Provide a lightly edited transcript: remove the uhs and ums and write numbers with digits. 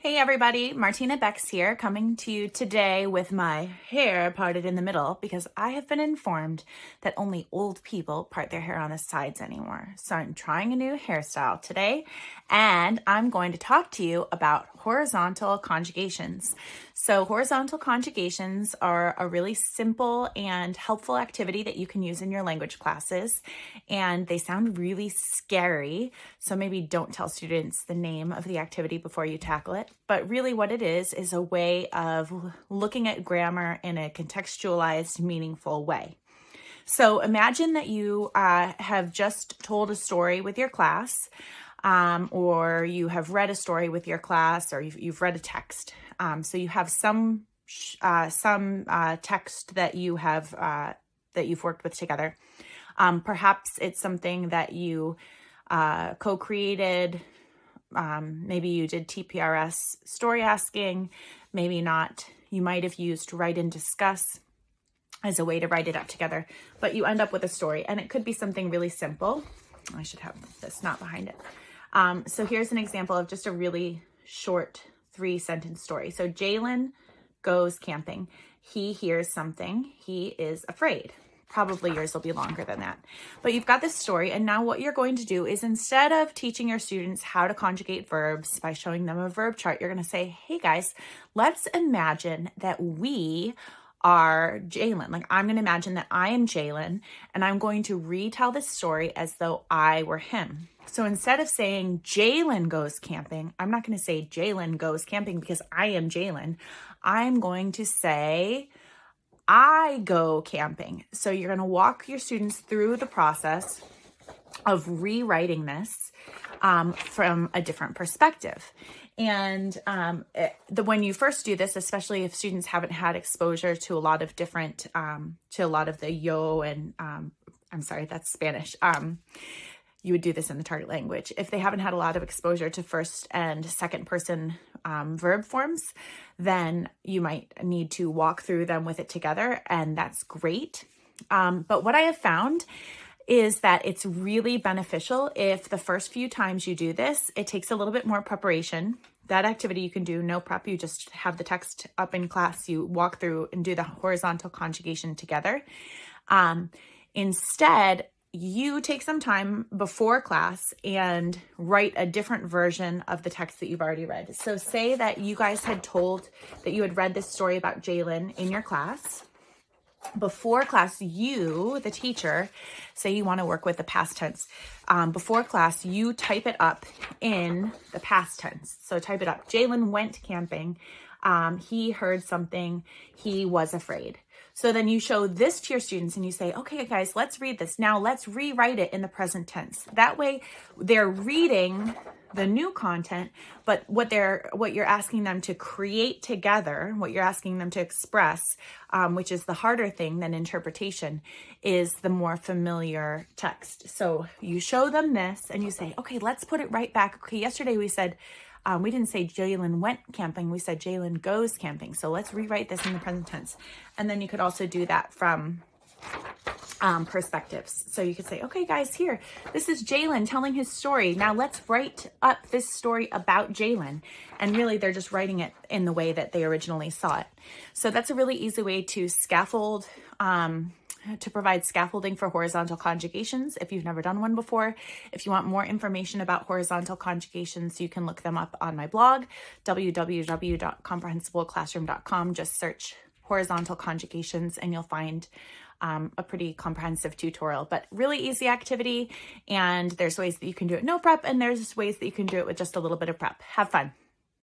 Hey everybody, Martina Bex here, coming to you today with my hair parted in the middle because I have been informed that only old people part their hair on the sides anymore. So I'm trying a new hairstyle today, and I'm going to talk to you about horizontal conjugations. So horizontal conjugations are a really simple and helpful activity that you can use in your language classes, and they sound really scary. So maybe don't tell students the name of the activity before you tackle it. But really what it is a way of looking at grammar in a contextualized, meaningful way. So imagine that you have just told a story with your class, or you have read a story with your class, or you've read a text. So you have some text that you have that you've worked with together. Perhaps it's something that you co-created. Maybe you did TPRS story asking, maybe not. You might have used write and discuss as a way to write it up together, but you end up with a story, and it could be something really simple. I should have this not behind it. So here's an example of just a really short 3-sentence story. So Jalen goes camping. He hears something. He is afraid. Probably yours will be longer than that. But you've got this story, and now what you're going to do is, instead of teaching your students how to conjugate verbs by showing them a verb chart, you're going to say, hey guys, let's imagine that we are Jalen. Like, I'm going to imagine that I am Jalen, and I'm going to retell this story as though I were him. So instead of saying Jalen goes camping, I'm not going to say Jalen goes camping because I am Jalen. I'm going to say I go camping. So you're going to walk your students through the process of rewriting this from a different perspective. And when you first do this, especially if students haven't had exposure to a lot of different, to a lot of the yo and, I'm sorry, that's Spanish. You would do this in the target language. If they haven't had a lot of exposure to first and second person verb forms, then you might need to walk through them with it together, and that's great. But what I have found is that it's really beneficial if the first few times you do this, it takes a little bit more preparation. That activity you can do no prep. You just have the text up in class, you walk through and do the horizontal conjugation together. Instead, you take some time before class and write a different version of the text that you've already read. So say that you guys had told that you had read this story about Jalen in your class. Before class, you, the teacher, say you want to work with the past tense. Before class, you type it up in the past tense. So type it up. Jalen went camping. He heard something. He was afraid. So then you show this to your students and you say, okay, guys, let's read this. Now let's rewrite it in the present tense. That way they're reading the new content, but what you're asking them to create together, what you're asking them to express, which is the harder thing than interpretation, is the more familiar text. So you show them this and you say, okay, let's put it right back. Okay, yesterday we said, we didn't say Jalen went camping. We said Jalen goes camping. So let's rewrite this in the present tense. And then you could also do that from perspectives. So you could say, okay, guys, here, this is Jalen telling his story. Now let's write up this story about Jalen. And really, they're just writing it in the way that they originally saw it. So that's a really easy way to scaffold, to provide scaffolding for horizontal conjugations if you've never done one before. If you want more information about horizontal conjugations, you can look them up on my blog, www.comprehensibleclassroom.com. Just search horizontal conjugations and you'll find a pretty comprehensive tutorial, but really easy activity. And there's ways that you can do it no prep, and there's ways that you can do it with just a little bit of prep. Have fun.